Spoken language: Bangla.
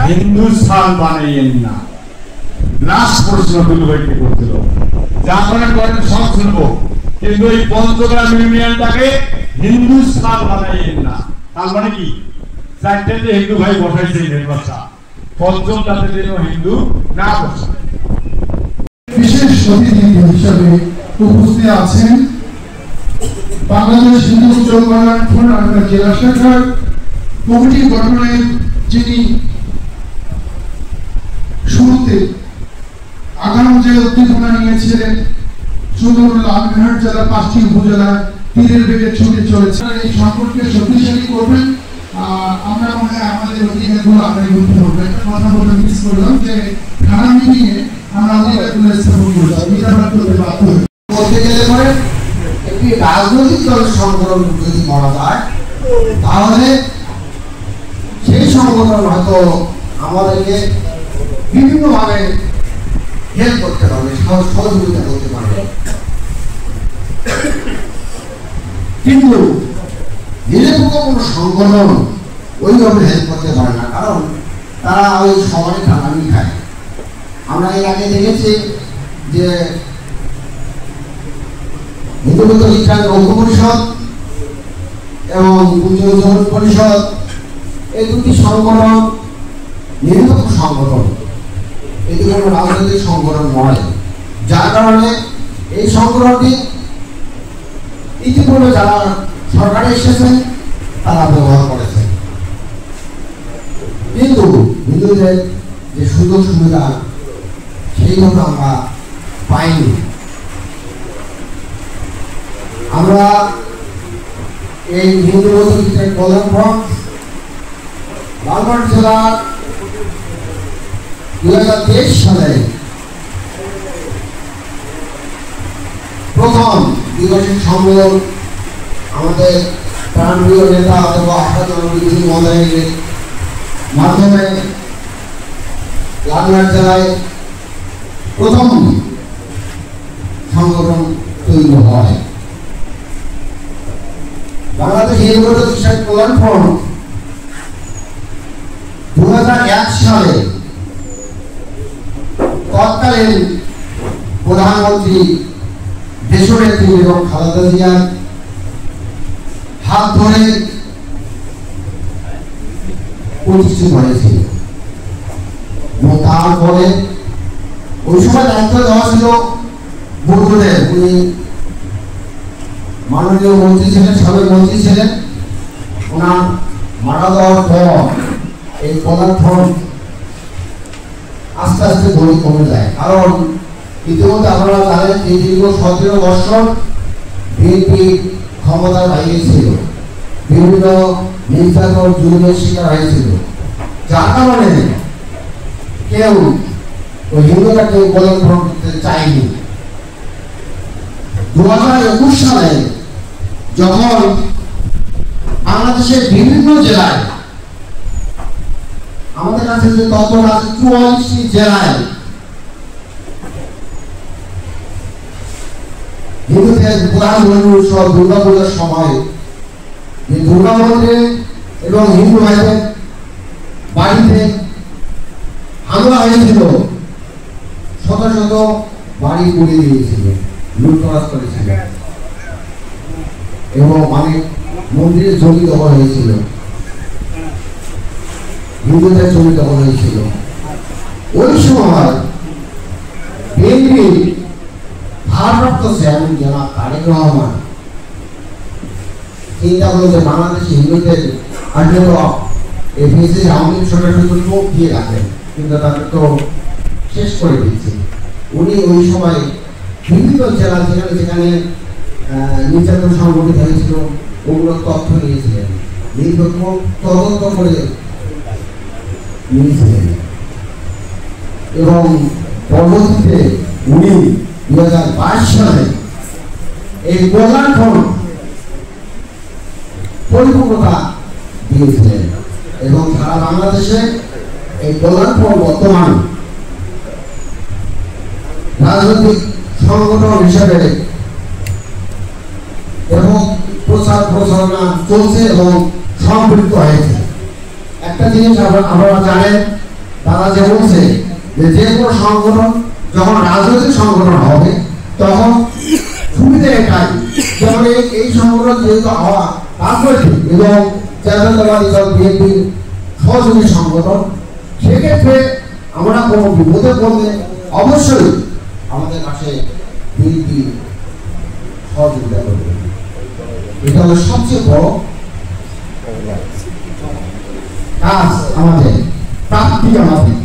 হিন্দুস্থান বানাইয়েন না। লাস্ট প্রশ্ন দুলভাইকে করছিল যে আপনারা করেন সব শুনবো, কিন্তু এই পঞ্চগ্রাম ইউনিয়নটাকে হিন্দুস্থান বানাইয়েন না। তার মানে কি? চারটে হিন্দু ভাই বসাইছে নির্বাচন, পঞ্চমটাতে যেন হিন্দু না বসে। বিশেষ অতিথি হিসাবে উপস্থিত আছেন বাংলাদেশ হিন্দু উত্তর কল্যাণ জেলা শাখার কমিটি গঠনের যিনি শুরুতে আগাম যে উদ্দীপনা নিয়েছিলেন, সুন্দর লালমোহন জেলা 5টি উপজেলা তীরের বেগে ছুটে চলেছে, এই সম্পর্কে শক্তিশালী করবেন। আমরা মনে হয় আমাদের অধিকারগুলো আদায় করতে হবে। একটা কথা বলতে মিস করলাম যে খারাপ মিটিংয়ে আমরা অধিকারগুলো স্থাপন করছি, এটা করতে বাধ্য বলতে গেলে পরে একটি রাজনৈতিক দলের সংগঠন যদি করা যায় তাহলে সেই সংগঠন হয়তো আমাদেরকে বিভিন্নভাবে হেল্প করতে পারবে, সহযোগিতা করতে পারবে। কিন্তু নিরপেক্ষ কোনো সংগঠন ওইভাবে হেল্প করতে পারে না, কারণ তারা ওই সবারই ঠান্ডামি খায়। আমরা এর আগে দেখেছি যে হিন্দু বিজ্ঞান ঐক্য পরিষদ এবং পরিষদ এই দুটি সংগঠন নিরপেক্ষ সংগঠন, এটি কোনো রাজনৈতিক সংগঠন নয়, যার কারণে এই সংগঠনটি ইতিপূর্বে যারা সরকারে এসেছেন তারা ব্যবহার করেছে, কিন্তু হিন্দুদের যে সুযোগ সুবিধা সেইভাবে আমরা পাইনি। আমরা এই হিন্দু কল্যাণ ফ্রন্ট লালমোহন জেলা 2023 সালে প্রথম দ্বিবার্ষিক সম্মেলন আমাদের প্রাণপ্রিয় নেতা অথবা আহ্বায়ক মহোদয়ের মাধ্যমে লালমোহন জেলায় প্রথম সংগঠন তৈরি হয়। বাংলাদেশ হিন্দু কল্যাণ ফ্রন্ট 2001 সালে তৎকালীন প্রধানমন্ত্রী দেশনেত্রী এবং খালেদা জিয়ার হাত ধরে প্রতিষ্ঠিত হয়েছিল এবং তারপরে ওই সময় দায়িত্ব দেওয়া ছিল বন্ধুদের। উনি মাননীয় মন্ত্রী ছিলেন, সাবেক মন্ত্রী ছিলেন। ওনার মারা যাওয়ার পর এই কল্যাণ ফ্রন্ট আস্তে আস্তে গতি কমে যায়, কারণ ইতিমধ্যে আপনারা জানেন এই দীর্ঘ 17 বছর বিএনপি ক্ষমতার বাইরে ছিল, বিভিন্ন নির্যাতন জুলুমের শিকার হয়েছিল, যার কারণে কেউ ওই হিন্দুটাকে কল্যাণ ফ্রন্ট করতে চায়নি। 2021 সালে যখন বাংলাদেশের বিভিন্ন জেলায় আমাদের কাছে যে তথ্য আছে 44টি জেলায় হিন্দুদের প্রধান ধর্মীয় উৎসব দুর্গাপূজার সময় এই দুর্গা মন্দিরে এবং হিন্দু ভাইদের বাড়িতে হামলা হয়েছিল, শত শত বাড়ি পুড়িয়ে দিয়েছিল, লুটতরাজ করেছিল এবং অনেক মন্দিরের জমি দখল হয়েছিল, হিন্দুদের জমি দখল হয়েছিল। ওই সময় বিএনপি ভারপ্রাপ্ত চেয়ারম্যান জনাব তারেক রহমান চিন্তা করল যে বাংলাদেশে হিন্দুদের আওয়ামী লীগ সরকারের লোক দিয়ে রাখেন, কিন্তু তাদের তো শেষ করে দিচ্ছে। উনি ওই সময় বিভিন্ন জেলা যেখানে যেখানে নির্যাতন সংগঠিত হয়েছিল ওগুলো তথ্য নিয়েছিলেন, নিরপেক্ষ তদন্ত করে নিয়েছিলেন এবং পরবর্তীতে উনি 2022 সালে এই কল্যাণ ফ্রন্ট পরিপূর্ণতা দিয়েছিলেন এবং সারা বাংলাদেশে এই কল্যাণ ফ্রন্ট বর্তমান রাজনৈতিক সংগঠন হিসেবে এবং প্রচার প্রচারণা চলছে এবং সম্পৃক্ত হয়েছে। একটা জিনিস আপনারা জানেন, তারা যে বলছে যে কোনো সংগঠন যখন রাজনৈতিক সংগঠন হবে তখন সুবিধা এটাই, যেমন এই সংগঠন যেহেতু রাজনৈতিক এবং জাতীয়তাবাদী দল বিএনপির সহযোগী সংগঠন, সেক্ষেত্রে আমরা কোনো বিপদে পড়লে অবশ্যই আমাদের কাছে বিএনপি সহযোগিতা করবে। এটা হলো সবচেয়ে বড় কাজ, আমাদের প্রাপ্তি আমাদের।